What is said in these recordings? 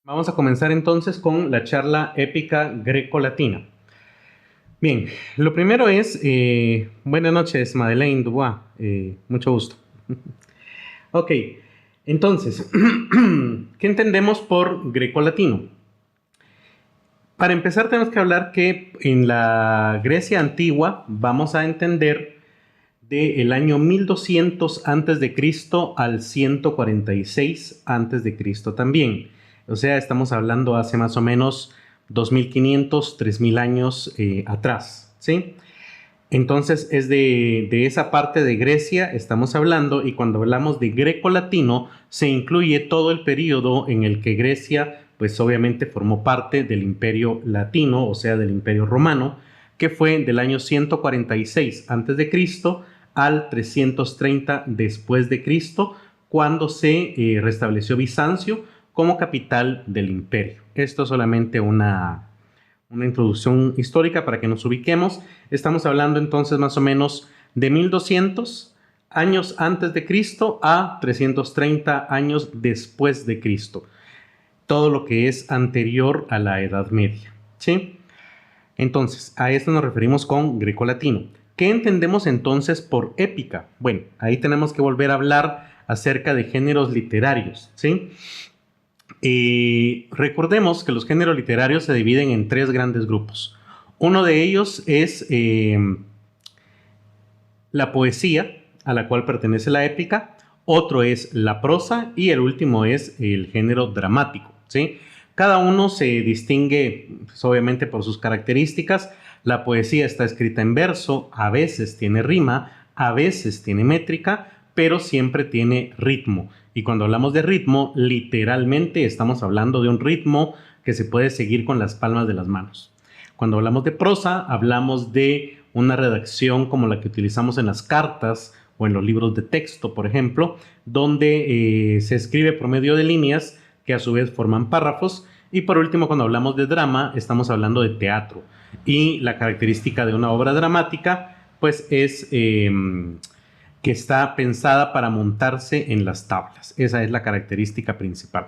Vamos a comenzar entonces con la charla épica greco-latina. Bien, lo primero es, buenas noches, Madeleine Dubois, mucho gusto. Ok, entonces, ¿qué entendemos por greco-latino? Para empezar tenemos que hablar que en la Grecia antigua vamos a entender del año 1200 antes de Cristo al 146 antes de Cristo también. O sea, estamos hablando hace más o menos 2500, 3000 años atrás, ¿sí? Entonces es de esa parte de Grecia estamos hablando, y cuando hablamos de greco-latino se incluye todo el periodo en el que Grecia pues obviamente formó parte del Imperio Latino, o sea del Imperio Romano, que fue del año 146 a.C. al 330 después de Cristo, cuando se restableció Bizancio como capital del imperio. Esto es solamente una introducción histórica para que nos ubiquemos. Estamos hablando entonces más o menos de 1200 años antes de Cristo a 330 años después de Cristo. Todo lo que es anterior a la Edad Media, ¿sí? Entonces, a esto nos referimos con grecolatino. ¿Qué entendemos entonces por épica? Bueno, ahí tenemos que volver a hablar acerca de géneros literarios, ¿sí? Recordemos que los géneros literarios se dividen en tres grandes grupos. Uno de ellos es la poesía, a la cual pertenece la épica. Otro es la prosa y el último es el género dramático, ¿sí? Cada uno se distingue, pues, obviamente, por sus características. La poesía está escrita en verso, a veces tiene rima, a veces tiene métrica, pero siempre tiene ritmo. Y cuando hablamos de ritmo, literalmente estamos hablando de un ritmo que se puede seguir con las palmas de las manos. Cuando hablamos de prosa, hablamos de una redacción como la que utilizamos en las cartas o en los libros de texto, por ejemplo, donde se escribe por medio de líneas que a su vez forman párrafos. Y por último, cuando hablamos de drama, estamos hablando de teatro. Y la característica de una obra dramática, pues es que está pensada para montarse en las tablas. Esa es la característica principal.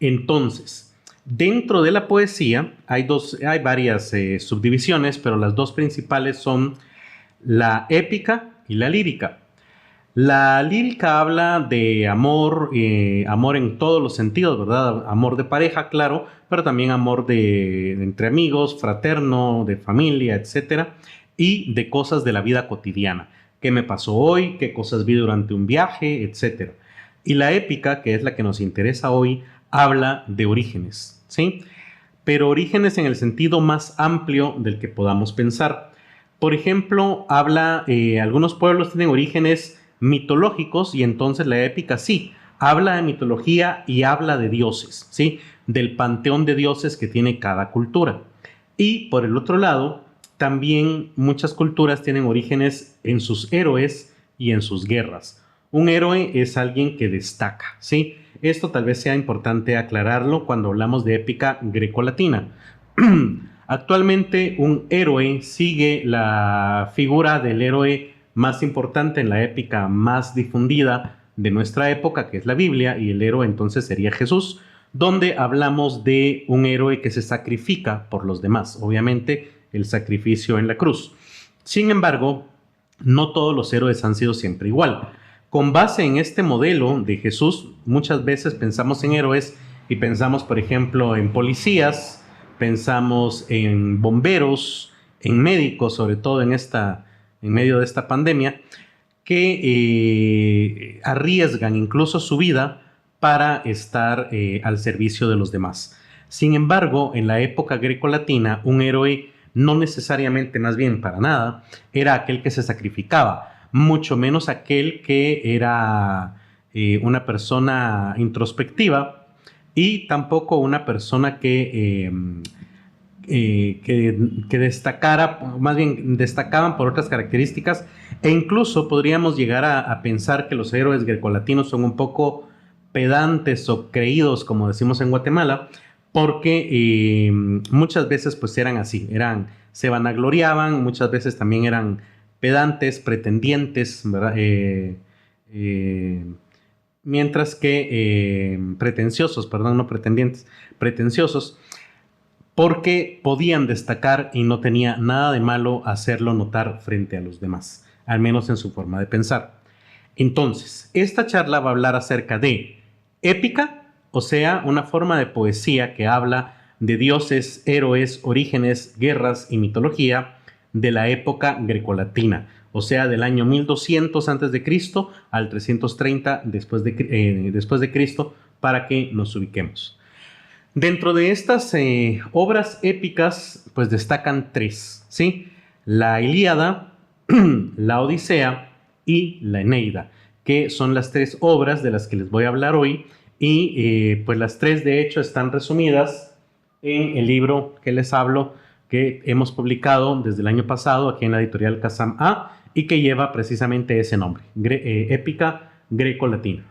Entonces, dentro de la poesía hay varias subdivisiones, pero las dos principales son la épica y la lírica. La lírica habla de amor, amor en todos los sentidos, ¿verdad? Amor de pareja, claro, pero también amor de entre amigos, fraterno, de familia, etcétera, y de cosas de la vida cotidiana. ¿Qué me pasó hoy? ¿Qué cosas vi durante un viaje? Etcétera. Y la épica, que es la que nos interesa hoy, habla de orígenes, ¿sí? Pero orígenes en el sentido más amplio del que podamos pensar. Por ejemplo, algunos pueblos tienen orígenes mitológicos, y entonces la épica sí, habla de mitología y habla de dioses, ¿sí? Del panteón de dioses que tiene cada cultura. Y por el otro lado, también muchas culturas tienen orígenes en sus héroes y en sus guerras. Un héroe es alguien que destaca, ¿sí? Esto tal vez sea importante aclararlo cuando hablamos de épica grecolatina. Actualmente un héroe sigue la figura del héroe más importante en la épica más difundida de nuestra época, que es la Biblia, y el héroe entonces sería Jesús, donde hablamos de un héroe que se sacrifica por los demás, obviamente el sacrificio en la cruz. Sin embargo, no todos los héroes han sido siempre igual. Con base en este modelo de Jesús, muchas veces pensamos en héroes y pensamos, por ejemplo, en policías, pensamos en bomberos, en médicos, sobre todo en medio de esta pandemia, que arriesgan incluso su vida para estar al servicio de los demás. Sin embargo, en la época grecolatina, un héroe no necesariamente, más bien para nada, era aquel que se sacrificaba, mucho menos aquel que era una persona introspectiva, y tampoco una persona que destacara, más bien destacaban por otras características, e incluso podríamos llegar a pensar que los héroes grecolatinos son un poco pedantes o creídos, como decimos en Guatemala, porque muchas veces pues eran así, se vanagloriaban, muchas veces también eran pedantes, pretendientes, ¿verdad? mientras que pretenciosos, perdón, no pretendientes, pretenciosos, porque podían destacar y no tenía nada de malo hacerlo notar frente a los demás, al menos en su forma de pensar. Entonces, esta charla va a hablar acerca de épica, o sea, una forma de poesía que habla de dioses, héroes, orígenes, guerras y mitología de la época grecolatina, o sea, del año 1200 a.C. al 330 después de Cristo, para que nos ubiquemos. Dentro de estas obras épicas, pues destacan tres, ¿sí? La Ilíada, la Odisea y la Eneida, que son las tres obras de las que les voy a hablar hoy, y pues las tres de hecho están resumidas en el libro que les hablo, que hemos publicado desde el año pasado aquí en la editorial Kazam A, y que lleva precisamente ese nombre, Épica Greco-Latina.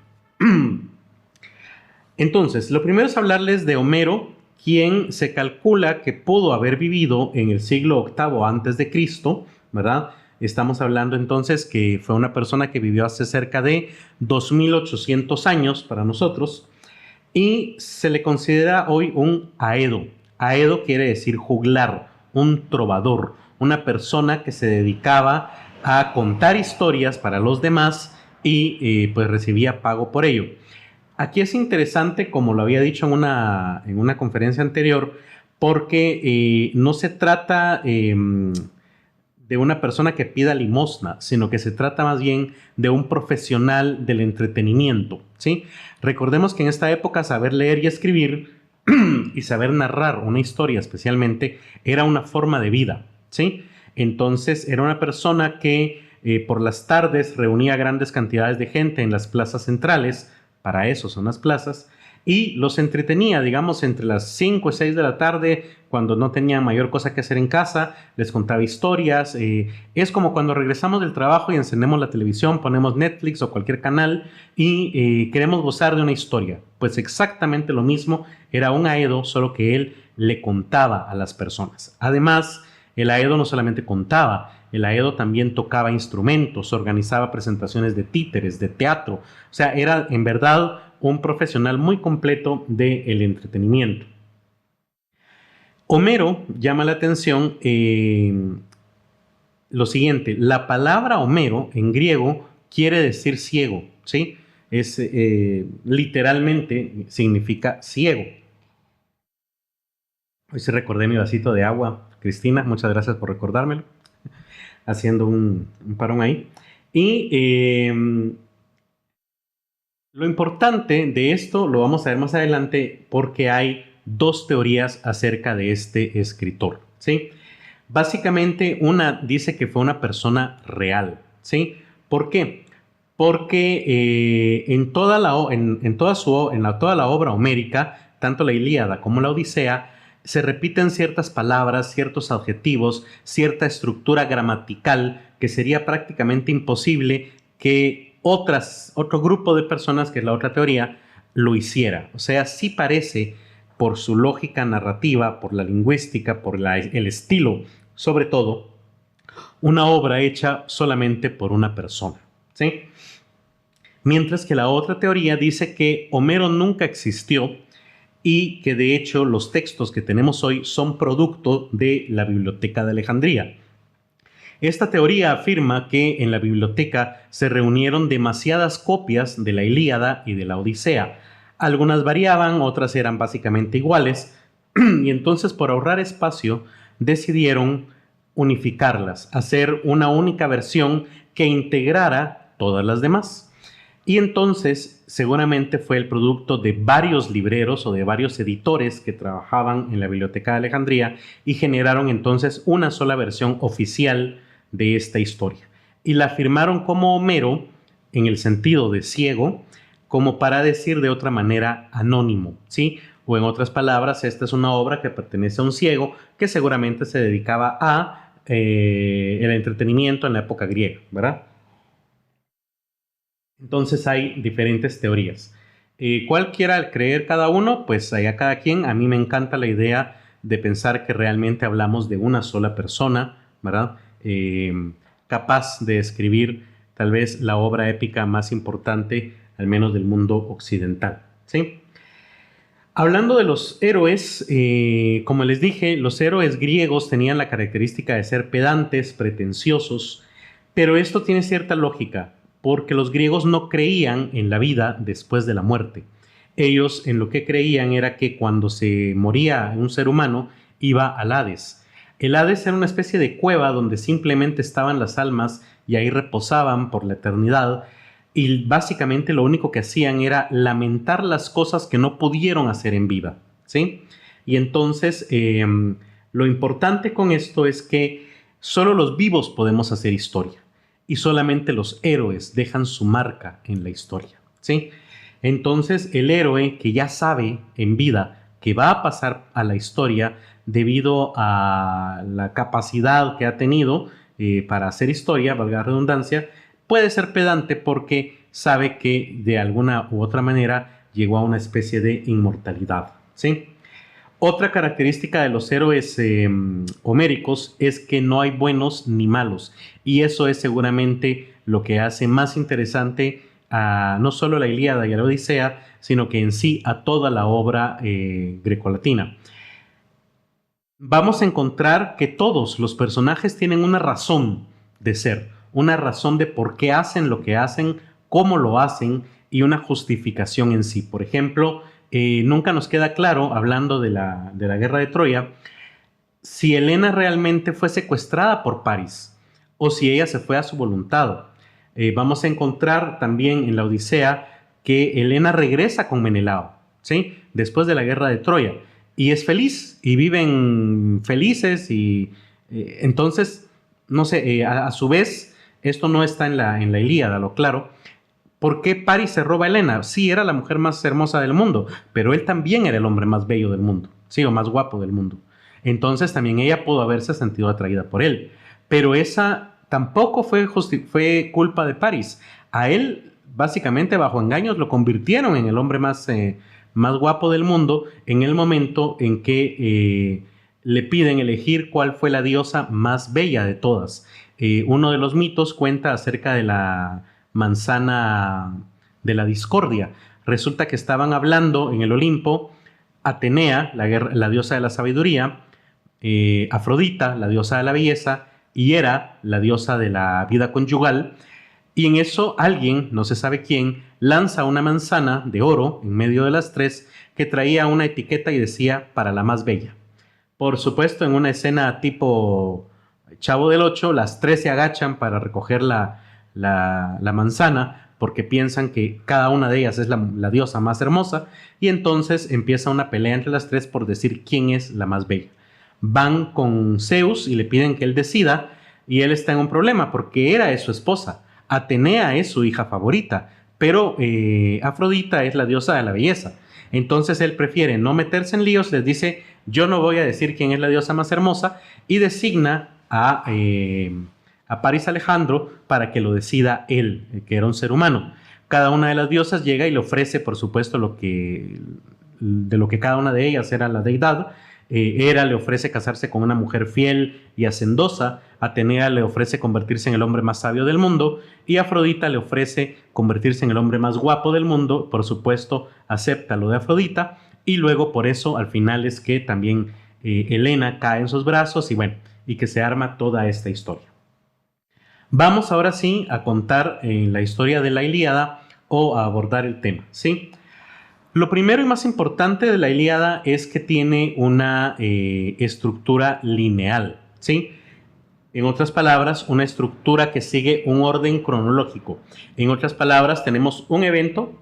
Entonces, lo primero es hablarles de Homero, quien se calcula que pudo haber vivido en el siglo VIII antes de Cristo, ¿verdad? Estamos hablando entonces que fue una persona que vivió hace cerca de 2800 años para nosotros, y se le considera hoy un aedo. Aedo quiere decir juglar, un trovador, una persona que se dedicaba a contar historias para los demás y pues recibía pago por ello. Aquí es interesante, como lo había dicho en una conferencia anterior, porque no se trata de una persona que pida limosna, sino que se trata más bien de un profesional del entretenimiento, ¿sí? Recordemos que en esta época saber leer y escribir y saber narrar una historia especialmente era una forma de vida, ¿sí? Entonces era una persona que por las tardes reunía grandes cantidades de gente en las plazas centrales, para eso son las plazas, y los entretenía, digamos, entre las 5 y 6 de la tarde, cuando no tenía mayor cosa que hacer en casa, les contaba historias. Es como cuando regresamos del trabajo y encendemos la televisión, ponemos Netflix o cualquier canal y queremos gozar de una historia. Pues exactamente lo mismo, era un aedo, solo que él le contaba a las personas. Además, el aedo no solamente contaba, el aedo también tocaba instrumentos, organizaba presentaciones de títeres, de teatro. O sea, era en verdad un profesional muy completo del entretenimiento. Homero llama la atención lo siguiente: la palabra Homero en griego quiere decir ciego, ¿sí? Es literalmente significa ciego. Hoy sí recordé mi vasito de agua, Cristina, muchas gracias por recordármelo, haciendo un parón ahí. Y lo importante de esto lo vamos a ver más adelante, porque hay dos teorías acerca de este escritor, ¿sí? Básicamente, una dice que fue una persona real, ¿sí? ¿Por qué? Porque en toda la obra homérica, tanto la Ilíada como la Odisea, se repiten ciertas palabras, ciertos adjetivos, cierta estructura gramatical que sería prácticamente imposible que otro grupo de personas, que es la otra teoría, lo hiciera. O sea, sí parece, por su lógica narrativa, por la lingüística, por el estilo, sobre todo, una obra hecha solamente por una persona, ¿sí? Mientras que la otra teoría dice que Homero nunca existió y que de hecho los textos que tenemos hoy son producto de la Biblioteca de Alejandría. Esta teoría afirma que en la biblioteca se reunieron demasiadas copias de la Ilíada y de la Odisea. Algunas variaban, otras eran básicamente iguales, y entonces, por ahorrar espacio, decidieron unificarlas, hacer una única versión que integrara todas las demás. Y entonces seguramente fue el producto de varios libreros o de varios editores que trabajaban en la Biblioteca de Alejandría y generaron entonces una sola versión oficial de esta historia. Y la firmaron como Homero, en el sentido de ciego, como para decir de otra manera anónimo, ¿sí? O en otras palabras, esta es una obra que pertenece a un ciego que seguramente se dedicaba a el entretenimiento en la época griega, ¿verdad? Entonces hay diferentes teorías. ¿Cuál quiera creer cada uno? Pues allá cada quien. A mí me encanta la idea de pensar que realmente hablamos de una sola persona, ¿verdad? Capaz de escribir tal vez la obra épica más importante al menos del mundo occidental, ¿sí? Hablando de los héroes, como les dije, los héroes griegos tenían la característica de ser pedantes, pretenciosos, pero esto tiene cierta lógica, porque los griegos no creían en la vida después de la muerte. Ellos en lo que creían era que cuando se moría un ser humano, iba al Hades. El Hades era una especie de cueva donde simplemente estaban las almas y ahí reposaban por la eternidad, y básicamente lo único que hacían era lamentar las cosas que no pudieron hacer en vida, ¿sí? Y entonces lo importante con esto es que solo los vivos podemos hacer historia y solamente los héroes dejan su marca en la historia, ¿sí? Entonces el héroe que ya sabe en vida que va a pasar a la historia debido a la capacidad que ha tenido para hacer historia, valga la redundancia, puede ser pedante porque sabe que de alguna u otra manera llegó a una especie de inmortalidad, ¿sí? Otra característica de los héroes homéricos es que no hay buenos ni malos, y eso es seguramente lo que hace más interesante a no solo la Ilíada y a la Odisea, sino que en sí a toda la obra grecolatina. Vamos a encontrar que todos los personajes tienen una razón de ser, una razón de por qué hacen lo que hacen, cómo lo hacen y una justificación en sí. Por ejemplo, nunca nos queda claro, hablando de la guerra de Troya, si Helena realmente fue secuestrada por Paris o si ella se fue a su voluntad. Vamos a encontrar también en la Odisea que Helena regresa con Menelao, ¿sí? Después de la guerra de Troya, y es feliz y viven felices y entonces, no sé, a su vez, esto no está en la Ilíada, lo claro. ¿Por qué Paris se roba a Helena? Sí, era la mujer más hermosa del mundo, pero él también era el hombre más bello del mundo, sí, o más guapo del mundo. Entonces también ella pudo haberse sentido atraída por él. Pero esa tampoco fue culpa de Paris. A él, básicamente, bajo engaños, lo convirtieron en el hombre más guapo del mundo en el momento en que le piden elegir cuál fue la diosa más bella de todas. Uno de los mitos cuenta acerca de la manzana de la discordia. Resulta que estaban hablando en el Olimpo Atenea, la diosa de la sabiduría, Afrodita, la diosa de la belleza, y Hera, la diosa de la vida conyugal, y en eso alguien, no se sabe quién, lanza una manzana de oro en medio de las tres que traía una etiqueta y decía para la más bella. Por supuesto, en una escena tipo Chavo del Ocho, las tres se agachan para recoger la manzana porque piensan que cada una de ellas es la diosa más hermosa, y entonces empieza una pelea entre las tres por decir quién es la más bella. Van con Zeus y le piden que él decida, y él está en un problema porque Hera es su esposa, Atenea es su hija favorita, pero Afrodita es la diosa de la belleza. Entonces él prefiere no meterse en líos, les dice yo no voy a decir quién es la diosa más hermosa, y designa a Paris Alejandro para que lo decida él, que era un ser humano. Cada una de las diosas llega y le ofrece, por supuesto, de lo que cada una de ellas era la deidad. Hera le ofrece casarse con una mujer fiel y hacendosa, Atenea le ofrece convertirse en el hombre más sabio del mundo, y Afrodita le ofrece convertirse en el hombre más guapo del mundo. Por supuesto, acepta lo de Afrodita, y luego por eso al final es que también Helena cae en sus brazos, y bueno, y que se arma toda esta historia. Vamos ahora sí a contar la historia de la Ilíada, o a abordar el tema, ¿sí? Lo primero y más importante de la Ilíada es que tiene una estructura lineal, ¿sí? En otras palabras, una estructura que sigue un orden cronológico. En otras palabras, tenemos un evento,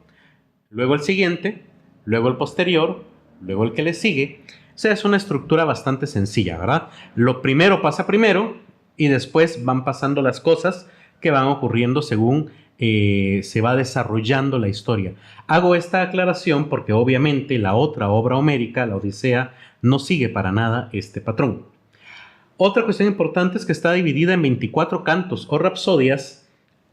luego el siguiente, luego el posterior, luego el que le sigue. O sea, es una estructura bastante sencilla, ¿verdad? Lo primero pasa primero y después van pasando las cosas que van ocurriendo según se va desarrollando la historia. Hago esta aclaración porque obviamente la otra obra homérica, la Odisea, no sigue para nada este patrón. Otra cuestión importante es que está dividida en 24 cantos o rapsodias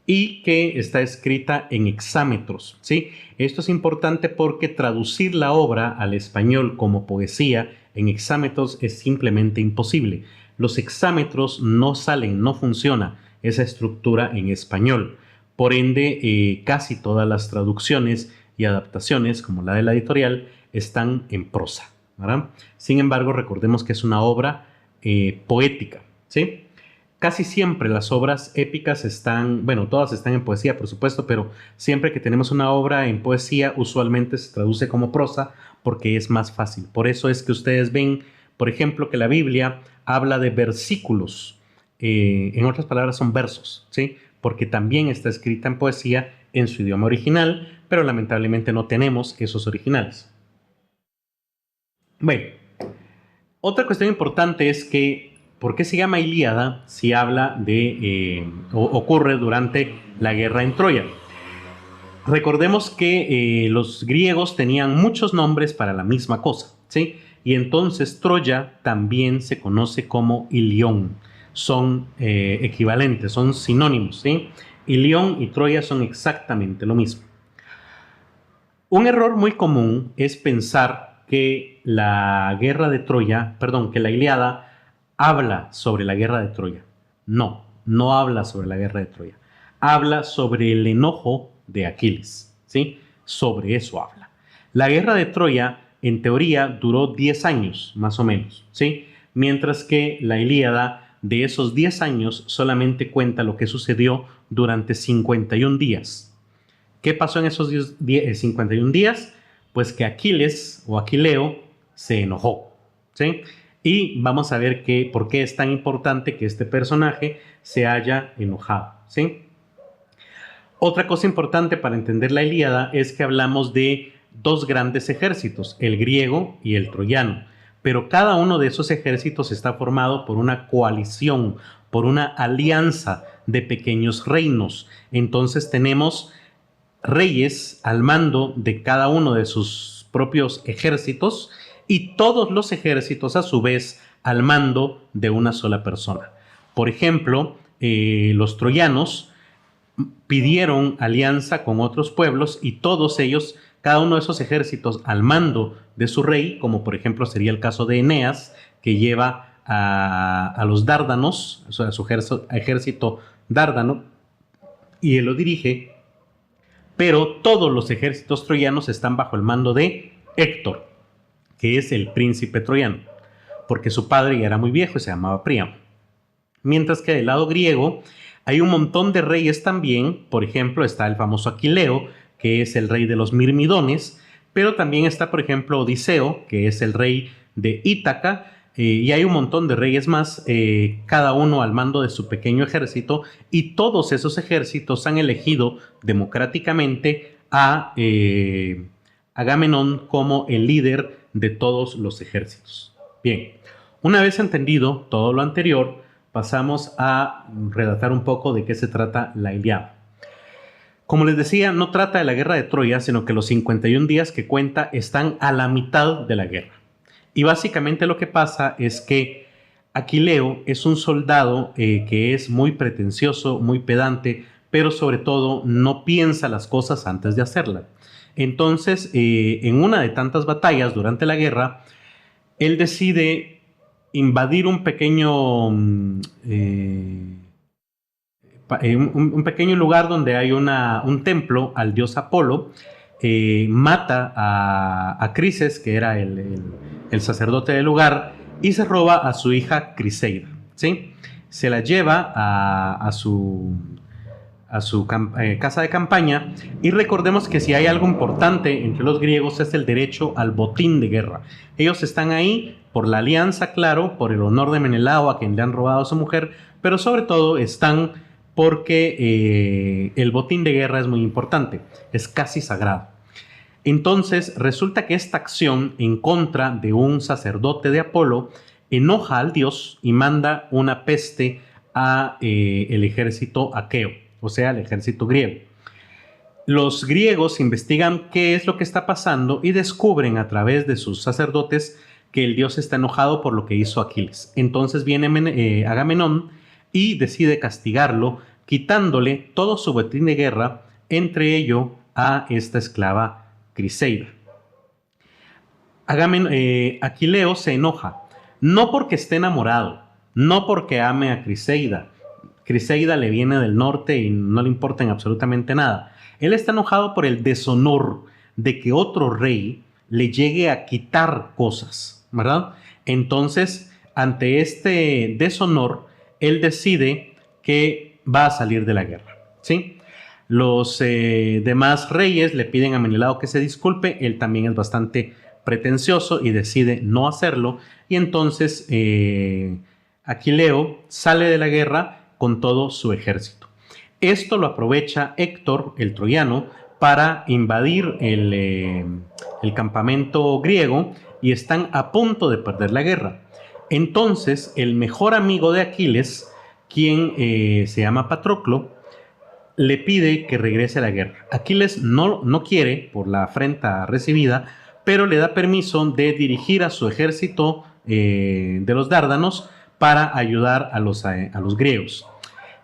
y que está escrita en hexámetros, ¿sí? Esto es importante porque traducir la obra al español como poesía en hexámetros es simplemente imposible. Los hexámetros no salen, no funciona esa estructura en español. Por ende, casi todas las traducciones y adaptaciones, como la de la editorial, están en prosa, ¿verdad? Sin embargo, recordemos que es una obra poética, ¿sí? Casi siempre las obras épicas están, bueno, todas están en poesía, por supuesto, pero siempre que tenemos una obra en poesía, usualmente se traduce como prosa porque es más fácil. Por eso es que ustedes ven, por ejemplo, que la Biblia habla de versículos. En otras palabras, son versos, ¿sí? Porque también está escrita en poesía en su idioma original, pero lamentablemente no tenemos esos originales. Bueno, otra cuestión importante es que, ¿por qué se llama Ilíada si habla de, ocurre durante la guerra en Troya? Recordemos que los griegos tenían muchos nombres para la misma cosa, ¿sí? Y entonces Troya también se conoce como Ilión. Son equivalentes, son sinónimos, ¿sí? Ilión y Troya son exactamente lo mismo. Un error muy común es pensar que la guerra de Troya, perdón, que la Ilíada habla sobre la guerra de Troya. No, no habla sobre la guerra de Troya. Habla sobre el enojo de Aquiles, ¿sí? Sobre eso habla. La guerra de Troya, en teoría, duró 10 años, más o menos, ¿sí? Mientras que la Ilíada, de esos 10 años, solamente cuenta lo que sucedió durante 51 días. ¿Qué pasó en esos 51 días? Pues que Aquiles o Aquileo se enojó, ¿sí? Y vamos a ver por qué es tan importante que este personaje se haya enojado, ¿sí? Otra cosa importante para entender la Ilíada es que hablamos de dos grandes ejércitos, el griego y el troyano, pero cada uno de esos ejércitos está formado por una coalición, por una alianza de pequeños reinos. Entonces tenemos reyes al mando de cada uno de sus propios ejércitos y todos los ejércitos a su vez al mando de una sola persona. Por ejemplo, los troyanos pidieron alianza con otros pueblos y todos ellos, cada uno de esos ejércitos al mando de su rey, como por ejemplo sería el caso de Eneas, que lleva a los dárdanos, o sea, a su ejército dárdano, y él lo dirige, pero todos los ejércitos troyanos están bajo el mando de Héctor, que es el príncipe troyano, porque su padre ya era muy viejo y se llamaba Príamo. Mientras que del lado griego hay un montón de reyes también. Por ejemplo, está el famoso Aquileo, que es el rey de los Mirmidones, pero también está, por ejemplo, Odiseo, que es el rey de Ítaca, y hay un montón de reyes más, cada uno al mando de su pequeño ejército, y todos esos ejércitos han elegido democráticamente a Agamenón como el líder de todos los ejércitos. Bien, una vez entendido todo lo anterior, pasamos a relatar un poco de qué se trata la Ilíada. Como les decía, no trata de la guerra de Troya, sino que los 51 días que cuenta están a la mitad de la guerra. Y básicamente lo que pasa es que Aquileo es un soldado que es muy pretencioso, muy pedante, pero sobre todo no piensa las cosas antes de hacerlas. Entonces, en una de tantas batallas durante la guerra, él decide invadir un pequeño, un pequeño lugar donde hay un templo al dios Apolo, mata a Crises, que era el sacerdote del lugar, y se roba a su hija Criseida, ¿sí? Se la lleva a su casa de campaña, y recordemos que si hay algo importante entre los griegos es el derecho al botín de guerra. Ellos están ahí por la alianza, claro, por el honor de Menelao, a quien le han robado a su mujer, pero sobre todo están porque el botín de guerra es muy importante, es casi sagrado. Entonces resulta que esta acción en contra de un sacerdote de Apolo enoja al dios y manda una peste a el ejército aqueo, o sea, al ejército griego. Los griegos investigan qué es lo que está pasando y descubren a través de sus sacerdotes que el dios está enojado por lo que hizo Aquiles. Entonces viene Agamenón y decide castigarlo, quitándole todo su botín de guerra, entre ello a esta esclava Criseida. Aquileo se enoja, no porque esté enamorado, no porque ame a Criseida, Criseida le viene del norte y no le importa en absolutamente nada. Él está enojado por el deshonor de que otro rey le llegue a quitar cosas, ¿verdad? Entonces, ante este deshonor, él decide que va a salir de la guerra, ¿sí? Los demás reyes le piden a Menelao que se disculpe, él también es bastante pretencioso y decide no hacerlo, y entonces Aquileo sale de la guerra con todo su ejército. Esto lo aprovecha Héctor, el troyano, para invadir el campamento griego y están a punto de perder la guerra. Entonces, el mejor amigo de Aquiles, quien se llama Patroclo, le pide que regrese a la guerra. Aquiles no quiere por la afrenta recibida, pero le da permiso de dirigir a su ejército de los dárdanos para ayudar a los griegos.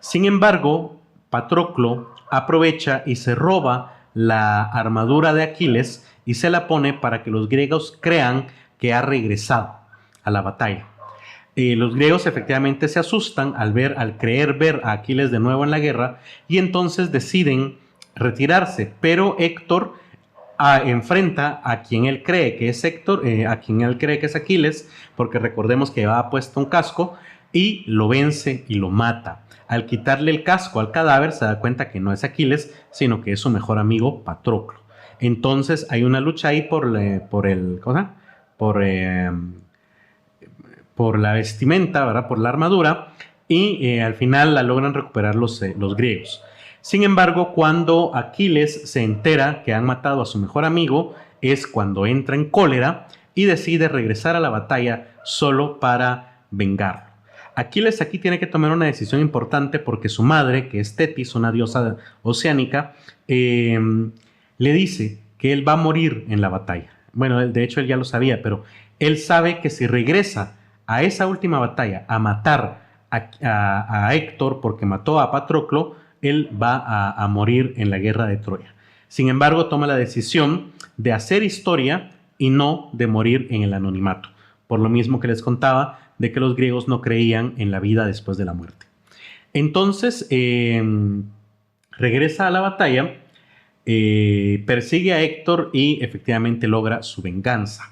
Sin embargo, Patroclo aprovecha y se roba la armadura de Aquiles y se la pone para que los griegos crean que ha regresado a la batalla. Los griegos efectivamente se asustan al creer ver a Aquiles de nuevo en la guerra y entonces deciden retirarse, pero Héctor enfrenta a quien él cree que es Héctor, a quien él cree que es Aquiles, porque recordemos que llevaba puesto un casco, y lo vence y lo mata. Al quitarle el casco al cadáver se da cuenta que no es Aquiles, sino que es su mejor amigo Patroclo. Entonces hay una lucha ahí por la vestimenta, ¿verdad? Por la armadura, y al final la logran recuperar los griegos. Sin embargo, cuando Aquiles se entera que han matado a su mejor amigo, es cuando entra en cólera y decide regresar a la batalla solo para vengarlo. Aquiles aquí tiene que tomar una decisión importante porque su madre, que es Tetis, una diosa oceánica, le dice que él va a morir en la batalla. Bueno, de hecho él ya lo sabía, pero él sabe que si regresa a esa última batalla a matar a Héctor porque mató a Patroclo, él va a morir en la guerra de Troya. Sin embargo, toma la decisión de hacer historia y no de morir en el anonimato, por lo mismo que les contaba de que los griegos no creían en la vida después de la muerte. Entonces, regresa a la batalla, persigue a Héctor y efectivamente logra su venganza.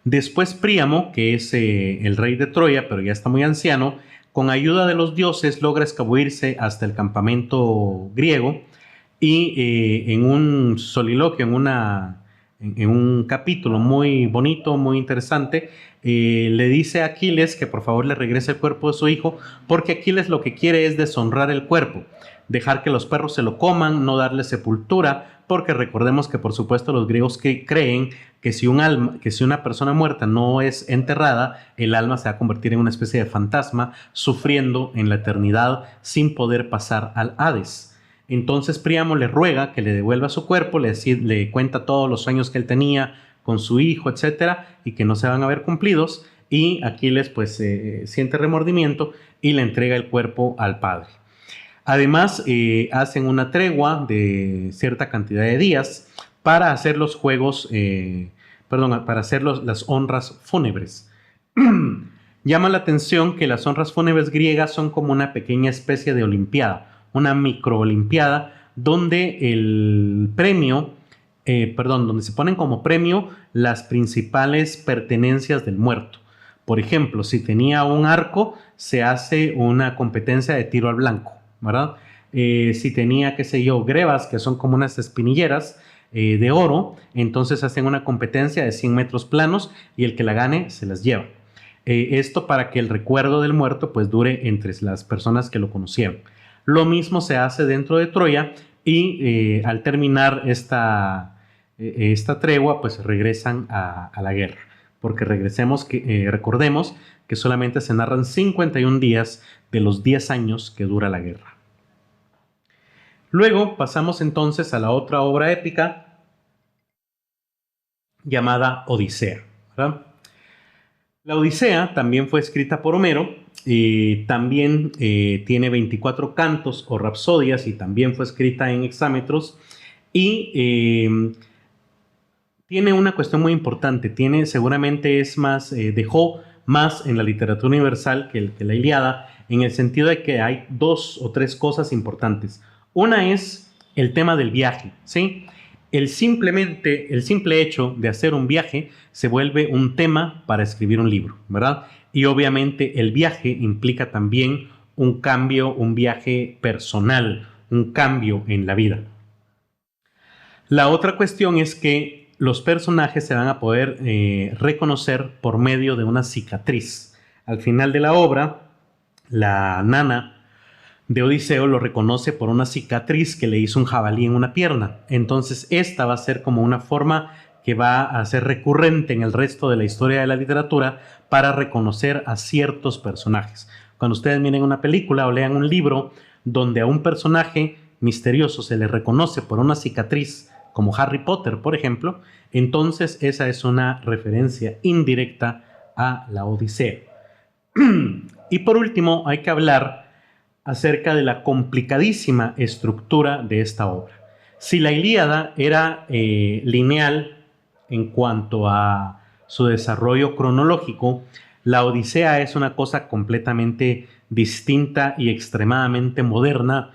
Después Príamo, que es el rey de Troya, pero ya está muy anciano, con ayuda de los dioses logra escabullirse hasta el campamento griego y en un soliloquio, en un capítulo muy bonito, muy interesante, le dice a Aquiles que por favor le regrese el cuerpo de su hijo, porque Aquiles lo que quiere es deshonrar el cuerpo, dejar que los perros se lo coman, no darle sepultura, porque recordemos que por supuesto los griegos creen que si una persona muerta no es enterrada, el alma se va a convertir en una especie de fantasma, sufriendo en la eternidad sin poder pasar al Hades. Entonces Príamo le ruega que le devuelva su cuerpo, le cuenta todos los sueños que él tenía con su hijo, etcétera, y que no se van a ver cumplidos, y Aquiles pues siente remordimiento y le entrega el cuerpo al padre. Además, hacen una tregua de cierta cantidad de días para hacer los para hacer las honras fúnebres. Llama la atención que las honras fúnebres griegas son como una pequeña especie de olimpiada, una microolimpiada, donde el premio, donde se ponen como premio las principales pertenencias del muerto. Por ejemplo, si tenía un arco, se hace una competencia de tiro al blanco, ¿verdad? Si tenía, qué sé yo, grebas, que son como unas espinilleras de oro, entonces hacen una competencia de 100 metros planos y el que la gane se las lleva. Esto para que el recuerdo del muerto pues dure entre las personas que lo conocieron. Lo mismo se hace dentro de Troya y al terminar esta tregua pues regresan a la guerra, porque recordemos que solamente se narran 51 días de los 10 años que dura la guerra. Luego pasamos entonces a la otra obra épica llamada Odisea, ¿verdad? La Odisea también fue escrita por Homero, también tiene 24 cantos o rapsodias y también fue escrita en hexámetros y tiene una cuestión muy importante, seguramente dejó más en la literatura universal que la Ilíada, en el sentido de que hay 2 o 3 cosas importantes. Una es el tema del viaje, ¿sí? El simple hecho de hacer un viaje se vuelve un tema para escribir un libro, ¿verdad? Y obviamente el viaje implica también un cambio, un viaje personal, un cambio en la vida. La otra cuestión es que los personajes se van a poder reconocer por medio de una cicatriz. Al final de la obra, la nana de Odiseo lo reconoce por una cicatriz que le hizo un jabalí en una pierna. Entonces esta va a ser como una forma que va a ser recurrente en el resto de la historia de la literatura para reconocer a ciertos personajes. Cuando ustedes miren una película o lean un libro donde a un personaje misterioso se le reconoce por una cicatriz, como Harry Potter, por ejemplo, entonces esa es una referencia indirecta a la Odisea. Y por último, hay que hablar acerca de la complicadísima estructura de esta obra. Si la Ilíada era lineal en cuanto a su desarrollo cronológico, la Odisea es una cosa completamente distinta y extremadamente moderna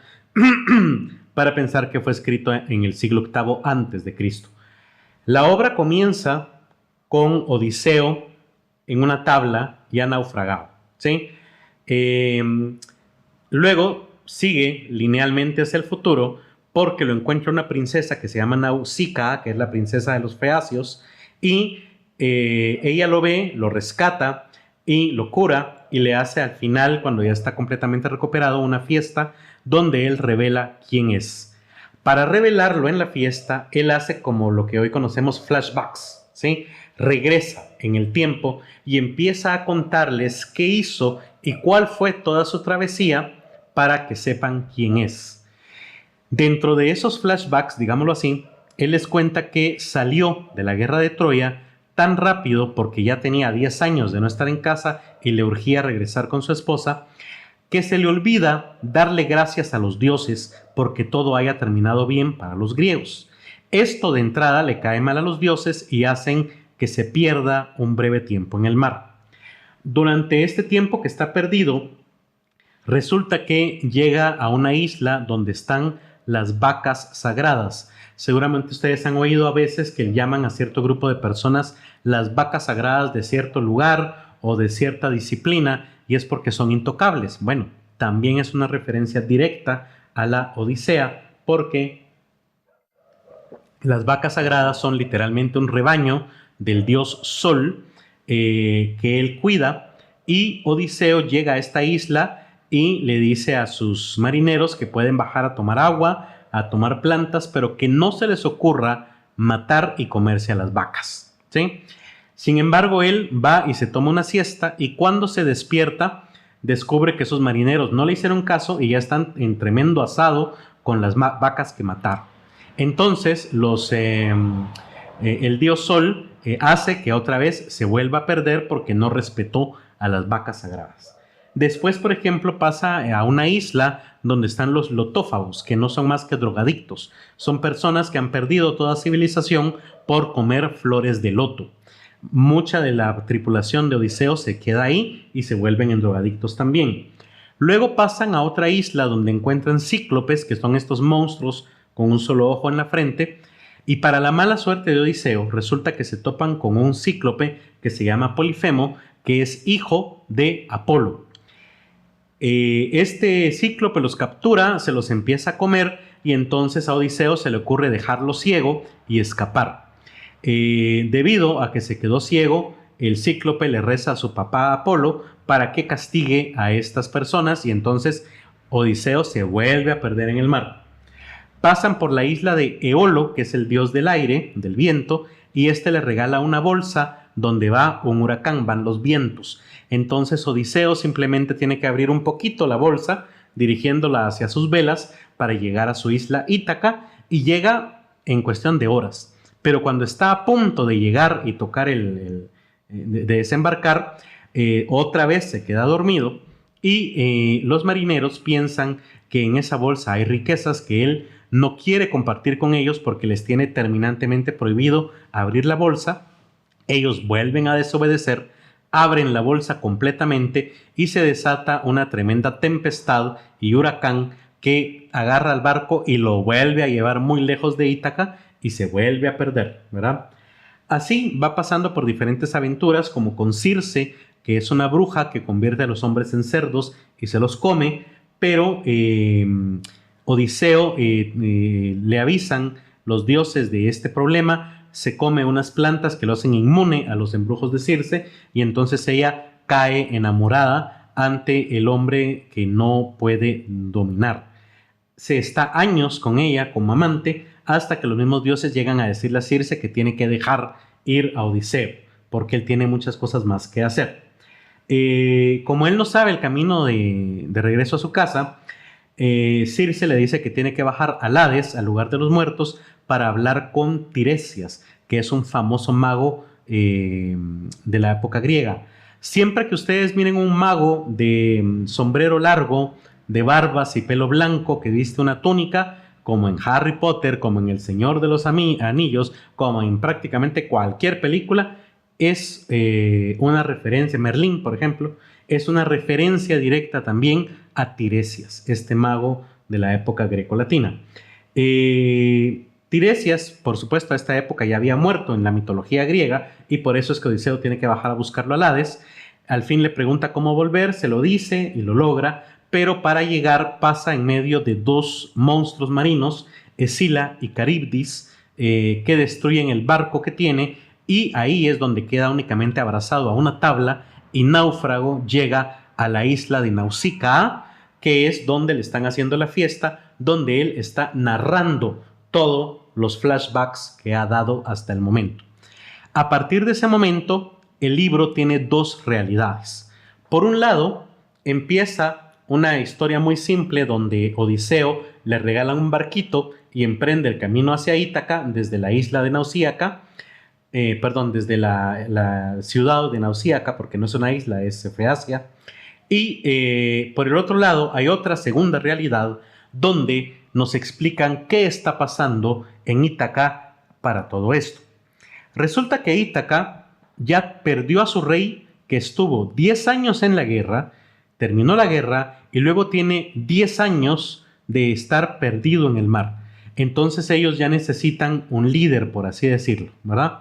para pensar que fue escrito en el siglo VIII antes de Cristo. La obra comienza con Odiseo en una tabla ya naufragado, ¿sí? Luego sigue linealmente hacia el futuro porque lo encuentra una princesa que se llama Nausicaa, que es la princesa de los Feacios, y ella lo ve, lo rescata y lo cura y le hace al final, cuando ya está completamente recuperado, una fiesta donde él revela quién es. Para revelarlo en la fiesta, él hace como lo que hoy conocemos flashbacks, ¿sí? Regresa en el tiempo y empieza a contarles qué hizo y cuál fue toda su travesía para que sepan quién es. Dentro de esos flashbacks, digámoslo así, él les cuenta que salió de la guerra de Troya tan rápido porque ya tenía 10 años de no estar en casa y le urgía regresar con su esposa, que se le olvida darle gracias a los dioses porque todo haya terminado bien para los griegos. Esto de entrada le cae mal a los dioses y hacen que se pierda un breve tiempo en el mar. Durante este tiempo que está perdido, resulta que llega a una isla donde están las vacas sagradas. Seguramente ustedes han oído a veces que llaman a cierto grupo de personas las vacas sagradas de cierto lugar o de cierta disciplina, y es porque son intocables. Bueno, también es una referencia directa a la Odisea, porque las vacas sagradas son literalmente un rebaño del dios Sol que él cuida, y Odiseo llega a esta isla y le dice a sus marineros que pueden bajar a tomar agua, a tomar plantas, pero que no se les ocurra matar y comerse a las vacas, ¿sí? Sin embargo, él va y se toma una siesta, y cuando se despierta descubre que esos marineros no le hicieron caso y ya están en tremendo asado con las vacas que mataron. Entonces el dios Sol hace que otra vez se vuelva a perder porque no respetó a las vacas sagradas. Después, por ejemplo, pasa a una isla donde están los lotófagos, que no son más que drogadictos. Son personas que han perdido toda civilización por comer flores de loto. Mucha de la tripulación de Odiseo se queda ahí y se vuelven en drogadictos también. Luego pasan a otra isla donde encuentran cíclopes, que son estos monstruos con un solo ojo en la frente, y para la mala suerte de Odiseo resulta que se topan con un cíclope que se llama Polifemo, que es hijo de Apolo. Este cíclope los captura, se los empieza a comer, y entonces a Odiseo se le ocurre dejarlo ciego y escapar. Debido a que se quedó ciego, el cíclope le reza a su papá Apolo para que castigue a estas personas, y entonces Odiseo se vuelve a perder en el mar. Pasan por la isla de Eolo, que es el dios del aire, del viento, y este le regala una bolsa donde va un huracán, van los vientos. Entonces Odiseo simplemente tiene que abrir un poquito la bolsa, dirigiéndola hacia sus velas para llegar a su isla Ítaca, y llega en cuestión de horas. Pero cuando está a punto de llegar y tocar de desembarcar, otra vez se queda dormido, y los marineros piensan que en esa bolsa hay riquezas que él no quiere compartir con ellos porque les tiene terminantemente prohibido abrir la bolsa. Ellos vuelven a desobedecer, abren la bolsa completamente y se desata una tremenda tempestad y huracán que agarra al barco y lo vuelve a llevar muy lejos de Ítaca y se vuelve a perder, ¿verdad? Así va pasando por diferentes aventuras, como con Circe, que es una bruja que convierte a los hombres en cerdos y se los come, pero Odiseo le avisan los dioses de este problema, se come unas plantas que lo hacen inmune a los embrujos de Circe y entonces ella cae enamorada ante el hombre que no puede dominar. Se está años con ella como amante hasta que los mismos dioses llegan a decirle a Circe que tiene que dejar ir a Odiseo porque él tiene muchas cosas más que hacer. Como él no sabe el camino de regreso a su casa, Circe le dice que tiene que bajar al Hades, al lugar de los muertos, para hablar con Tiresias, que es un famoso mago de la época griega. Siempre que ustedes miren un mago de sombrero largo, de barbas y pelo blanco, que viste una túnica, como en Harry Potter, como en El Señor de los Anillos, como en prácticamente cualquier película, es una referencia. Merlín, por ejemplo, es una referencia directa también a Tiresias, este mago de la época grecolatina. Tiresias, por supuesto, a esta época ya había muerto en la mitología griega y por eso es que Odiseo tiene que bajar a buscarlo al Hades. Al fin le pregunta cómo volver, se lo dice y lo logra, pero para llegar pasa en medio de dos monstruos marinos, Escila y Caribdis, que destruyen el barco que tiene y ahí es donde queda únicamente abrazado a una tabla y náufrago llega a la isla de Nausicaa, que es donde le están haciendo la fiesta, donde él está narrando todos los flashbacks que ha dado hasta el momento. A partir de ese momento, el libro tiene dos realidades. Por un lado, empieza una historia muy simple donde Odiseo le regala un barquito y emprende el camino hacia Ítaca desde la isla de Nausicaa, desde la ciudad de Nausicaa, porque no es una isla, es Feacia. Y por el otro lado hay otra segunda realidad donde nos explican qué está pasando en Ítaca para todo esto. Resulta que Ítaca ya perdió a su rey, que estuvo 10 años en la guerra, terminó la guerra y luego tiene 10 años de estar perdido en el mar. Entonces ellos ya necesitan un líder, por así decirlo, ¿verdad?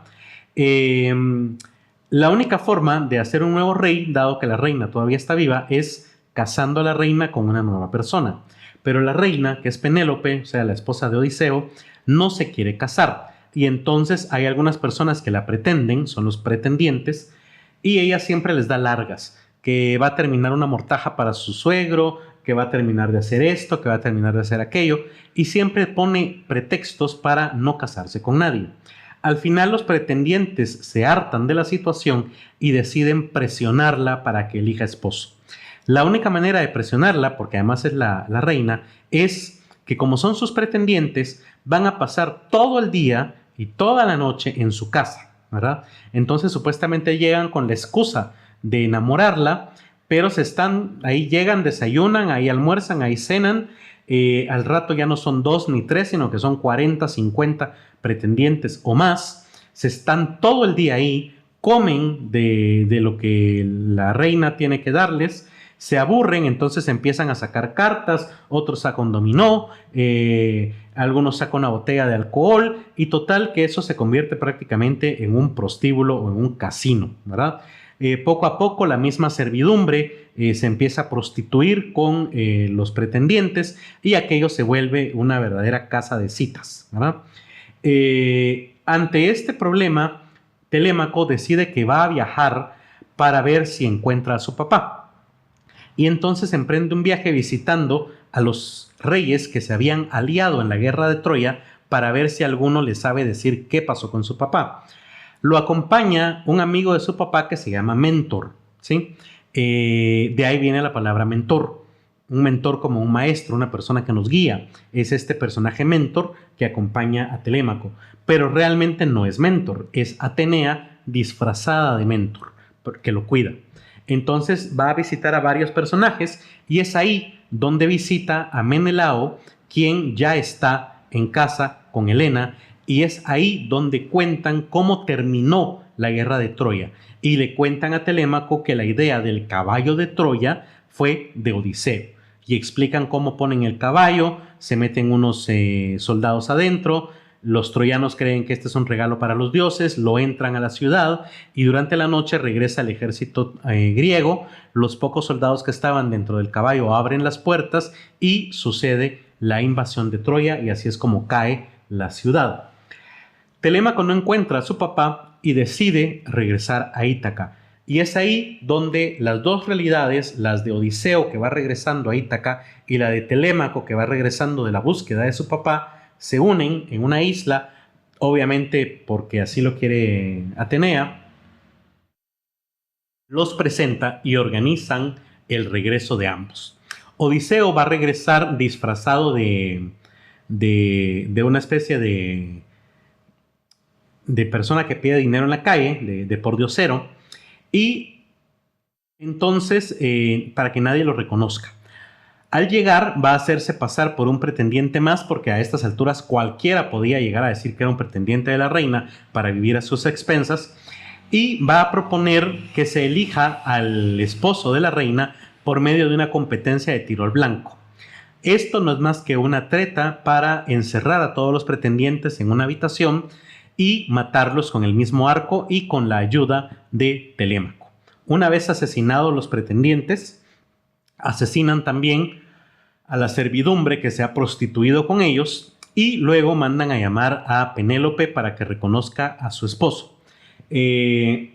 La única forma de hacer un nuevo rey, dado que la reina todavía está viva, es casando a la reina con una nueva persona. Pero la reina, que es Penélope, o sea, la esposa de Odiseo, no se quiere casar. Y entonces hay algunas personas que la pretenden, son los pretendientes, y ella siempre les da largas, que va a terminar una mortaja para su suegro, que va a terminar de hacer esto, que va a terminar de hacer aquello, y siempre pone pretextos para no casarse con nadie. Al final los pretendientes se hartan de la situación y deciden presionarla para que elija esposo. La única manera de presionarla, porque además es la reina, es que como son sus pretendientes, van a pasar todo el día y toda la noche en su casa, ¿verdad? Entonces supuestamente llegan con la excusa de enamorarla, pero ahí llegan, desayunan, ahí almuerzan, ahí cenan, al rato ya no son 2 ni 3, sino que son 40, 50 pretendientes o más, se están todo el día ahí, comen de lo que la reina tiene que darles, se aburren, entonces empiezan a sacar cartas, otros sacan dominó, algunos sacan una botella de alcohol y total que eso se convierte prácticamente en un prostíbulo o en un casino, ¿verdad? Poco a poco la misma servidumbre se empieza a prostituir con los pretendientes y aquello se vuelve una verdadera casa de citas, ¿verdad? Ante este problema, Telémaco decide que va a viajar para ver si encuentra a su papá. Y entonces emprende un viaje visitando a los reyes que se habían aliado en la guerra de Troya para ver si alguno le sabe decir qué pasó con su papá. Lo acompaña un amigo de su papá que se llama Mentor, ¿sí? De ahí viene la palabra mentor. Un mentor como un maestro, una persona que nos guía. Es este personaje Mentor que acompaña a Telémaco. Pero realmente no es Mentor, es Atenea disfrazada de Mentor, que lo cuida. Entonces va a visitar a varios personajes y es ahí donde visita a Menelao, quien ya está en casa con Helena y es ahí donde cuentan cómo terminó la guerra de Troya. Y le cuentan a Telémaco que la idea del caballo de Troya fue de Odiseo. Y explican cómo ponen el caballo, se meten unos soldados adentro, los troyanos creen que este es un regalo para los dioses, lo entran a la ciudad y durante la noche regresa el ejército griego. Los pocos soldados que estaban dentro del caballo abren las puertas y sucede la invasión de Troya y así es como cae la ciudad. Telémaco no encuentra a su papá y decide regresar a Ítaca. Y es ahí donde las dos realidades, las de Odiseo que va regresando a Ítaca y la de Telémaco que va regresando de la búsqueda de su papá, se unen en una isla, obviamente porque así lo quiere Atenea, los presenta y organizan el regreso de ambos. Odiseo va a regresar disfrazado de una especie de persona que pide dinero en la calle, de pordiosero, y entonces para que nadie lo reconozca. Al llegar va a hacerse pasar por un pretendiente más porque a estas alturas cualquiera podía llegar a decir que era un pretendiente de la reina para vivir a sus expensas y va a proponer que se elija al esposo de la reina por medio de una competencia de tiro al blanco. Esto no es más que una treta para encerrar a todos los pretendientes en una habitación y matarlos con el mismo arco y con la ayuda de Telémaco. Una vez asesinados los pretendientes, asesinan también a la servidumbre que se ha prostituido con ellos y luego mandan a llamar a Penélope para que reconozca a su esposo. Ella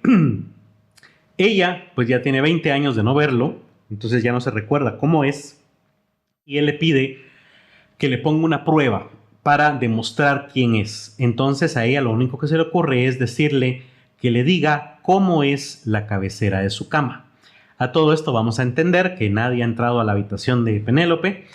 pues ya tiene 20 años de no verlo, entonces ya no se recuerda cómo es y él le pide que le ponga una prueba para demostrar quién es. Entonces a ella lo único que se le ocurre es decirle que le diga cómo es la cabecera de su cama. A todo esto vamos a entender que nadie ha entrado a la habitación de Penélope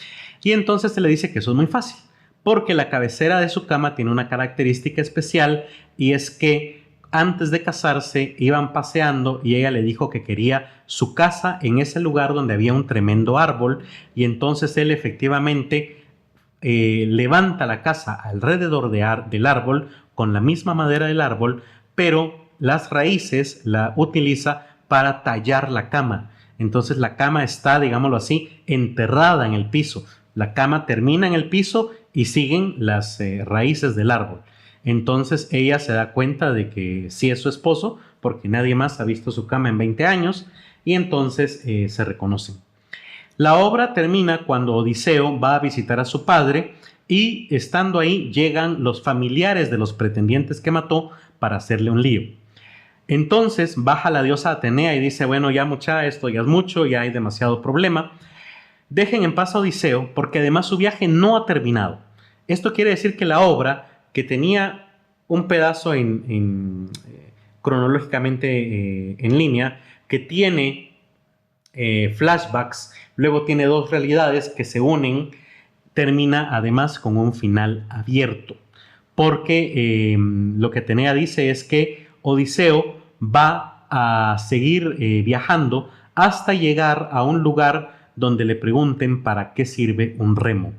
y entonces se le dice que eso es muy fácil, porque la cabecera de su cama tiene una característica especial y es que antes de casarse iban paseando y ella le dijo que quería su casa en ese lugar donde había un tremendo árbol y entonces él efectivamente levanta la casa alrededor del árbol con la misma madera del árbol, pero las raíces la utiliza para tallar la cama. Entonces la cama está, digámoslo así, enterrada en el piso. La cama termina en el piso y siguen las raíces del árbol. Entonces ella se da cuenta de que sí es su esposo porque nadie más ha visto su cama en 20 años y entonces se reconocen. La obra termina cuando Odiseo va a visitar a su padre y estando ahí llegan los familiares de los pretendientes que mató para hacerle un lío. Entonces baja la diosa Atenea y dice, bueno, ya mucha, esto ya es mucho, ya hay demasiado problema. Dejen en paz a Odiseo porque además su viaje no ha terminado. Esto quiere decir que la obra, que tenía un pedazo cronológicamente en línea, que tiene flashbacks, luego tiene dos realidades que se unen, termina además con un final abierto. Porque lo que Atenea dice es que Odiseo va a seguir viajando hasta llegar a un lugar donde le pregunten para qué sirve un remo.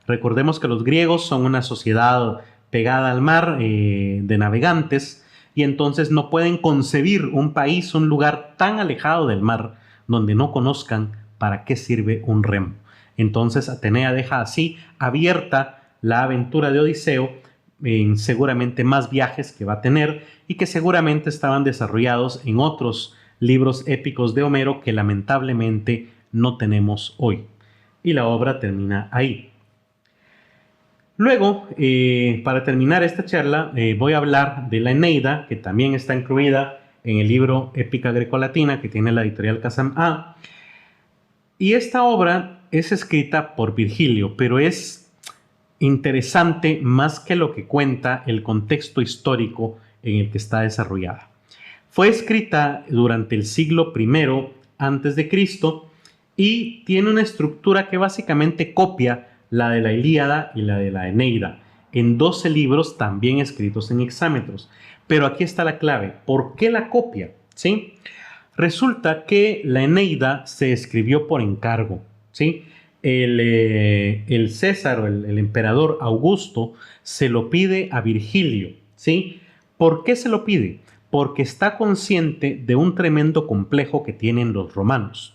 Recordemos que los griegos son una sociedad pegada al mar de navegantes y entonces no pueden concebir un país, un lugar tan alejado del mar donde no conozcan para qué sirve un remo. Entonces Atenea deja así abierta la aventura de Odiseo en seguramente más viajes que va a tener y que seguramente estaban desarrollados en otros libros épicos de Homero que lamentablemente no tenemos hoy. Y la obra termina ahí. Luego, para terminar esta charla, voy a hablar de la Eneida, que también está incluida en el libro Épica Grecolatina que tiene la editorial Kazan A. Y esta obra es escrita por Virgilio, pero es interesante más que lo que cuenta el contexto histórico en el que está desarrollada. Fue escrita durante el siglo I a.C. y tiene una estructura que básicamente copia la de la Ilíada y la de la Eneida, en 12 libros también escritos en hexámetros. Pero aquí está la clave. ¿Por qué la copia? ¿Sí? Resulta que la Eneida se escribió por encargo, ¿sí? El César o el emperador Augusto se lo pide a Virgilio, ¿sí? ¿Por qué se lo pide? Porque está consciente de un tremendo complejo que tienen los romanos.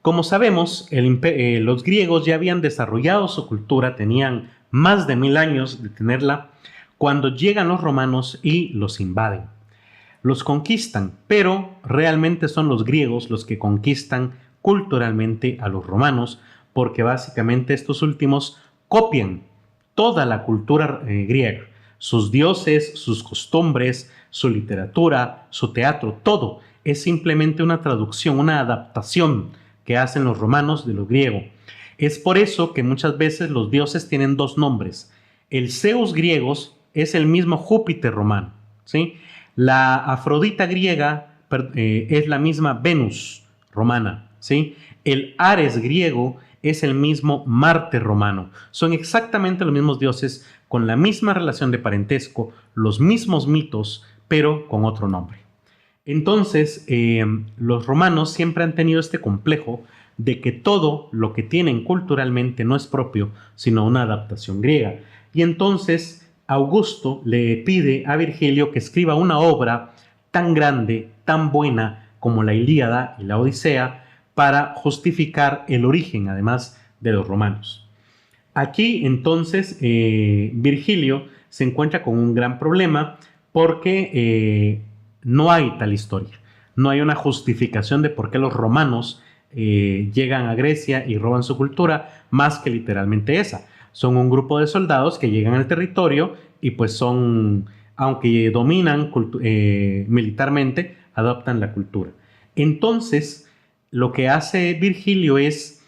Como sabemos, los griegos ya habían desarrollado su cultura, tenían más de 1000 años de tenerla, cuando llegan los romanos y los invaden. Los conquistan, pero realmente son los griegos los que conquistan culturalmente a los romanos, porque básicamente estos últimos copian toda la cultura griega, sus dioses, sus costumbres, su literatura, su teatro, todo es simplemente una traducción, una adaptación que hacen los romanos de lo griego. Es por eso que muchas veces los dioses tienen dos nombres. El Zeus griego es el mismo Júpiter romano, ¿sí? La Afrodita griega es la misma Venus romana, ¿sí? El Ares griego es el mismo Marte romano. Son exactamente los mismos dioses, con la misma relación de parentesco, los mismos mitos, pero con otro nombre. Entonces, los romanos siempre han tenido este complejo de que todo lo que tienen culturalmente no es propio, sino una adaptación griega. Y entonces Augusto le pide a Virgilio que escriba una obra tan grande, tan buena como la Ilíada y la Odisea, para justificar el origen, además, de los romanos. Aquí, entonces, Virgilio se encuentra con un gran problema porque no hay tal historia. No hay una justificación de por qué los romanos llegan a Grecia y roban su cultura, más que literalmente esa. Son un grupo de soldados que llegan al territorio y pues son, aunque dominan militarmente, adoptan la cultura. Entonces, lo que hace Virgilio es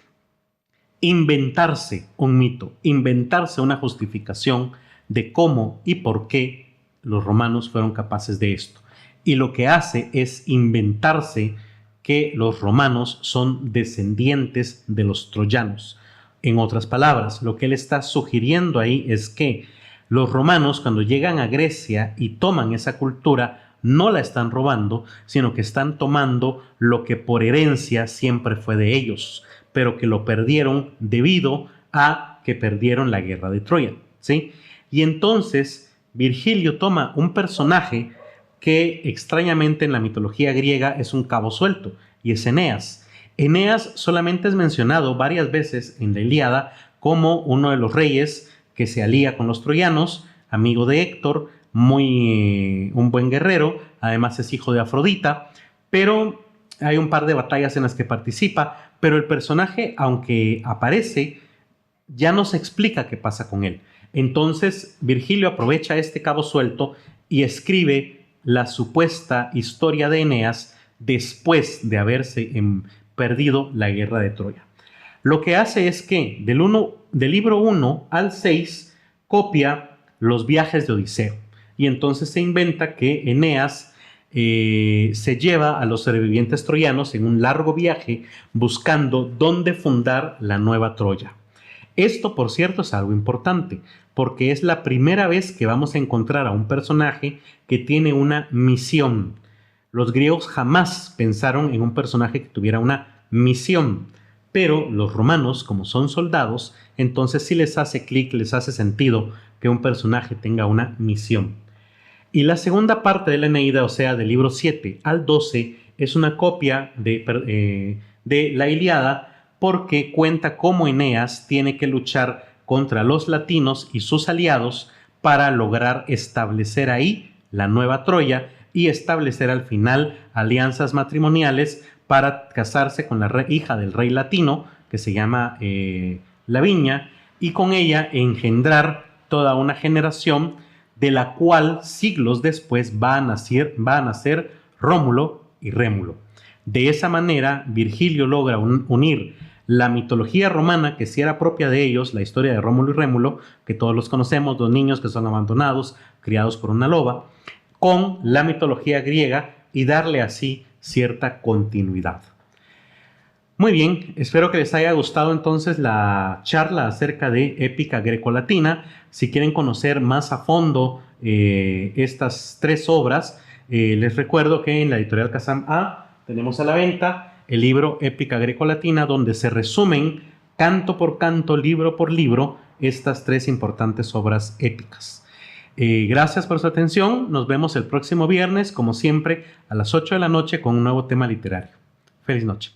inventarse un mito, inventarse una justificación de cómo y por qué los romanos fueron capaces de esto. Y lo que hace es inventarse que los romanos son descendientes de los troyanos. En otras palabras, lo que él está sugiriendo ahí es que los romanos, cuando llegan a Grecia y toman esa cultura, no la están robando, sino que están tomando lo que por herencia siempre fue de ellos, pero que lo perdieron debido a que perdieron la guerra de Troya, ¿sí? Y entonces Virgilio toma un personaje que extrañamente en la mitología griega es un cabo suelto, y es Eneas. Eneas solamente es mencionado varias veces en la Ilíada como uno de los reyes que se alía con los troyanos, amigo de Héctor, un buen guerrero, además es hijo de Afrodita, pero hay un par de batallas en las que participa, pero el personaje, aunque aparece, ya no se explica qué pasa con él. Entonces Virgilio aprovecha este cabo suelto y escribe la supuesta historia de Eneas después de haberse perdido la guerra de Troya. Lo que hace es que del libro 1 al 6 copia los viajes de Odiseo, y entonces se inventa que Eneas se lleva a los sobrevivientes troyanos en un largo viaje buscando dónde fundar la nueva Troya. Esto, por cierto, es algo importante, porque es la primera vez que vamos a encontrar a un personaje que tiene una misión. Los griegos jamás pensaron en un personaje que tuviera una misión, pero los romanos, como son soldados, entonces sí les hace clic, les hace sentido que un personaje tenga una misión. Y la segunda parte de la Eneida, o sea, del libro 7 al 12, es una copia de la Ilíada, porque cuenta cómo Eneas tiene que luchar contra los latinos y sus aliados para lograr establecer ahí la nueva Troya y establecer al final alianzas matrimoniales para casarse con la hija del rey latino, que se llama Lavinia, y con ella engendrar toda una generación de la cual siglos después va a nacer Rómulo y Rémulo. De esa manera, Virgilio logra unir la mitología romana, que sí era propia de ellos, la historia de Rómulo y Rémulo, que todos los conocemos, dos niños que son abandonados, criados por una loba, con la mitología griega y darle así cierta continuidad. Muy bien, espero que les haya gustado entonces la charla acerca de épica grecolatina. Si quieren conocer más a fondo estas tres obras, les recuerdo que en la editorial Kazam A tenemos a la venta el libro Épica Grecolatina, donde se resumen canto por canto, libro por libro, estas 3 importantes obras épicas. Gracias por su atención. Nos vemos el próximo viernes, como siempre, a las 8 de la noche con un nuevo tema literario. Feliz noche.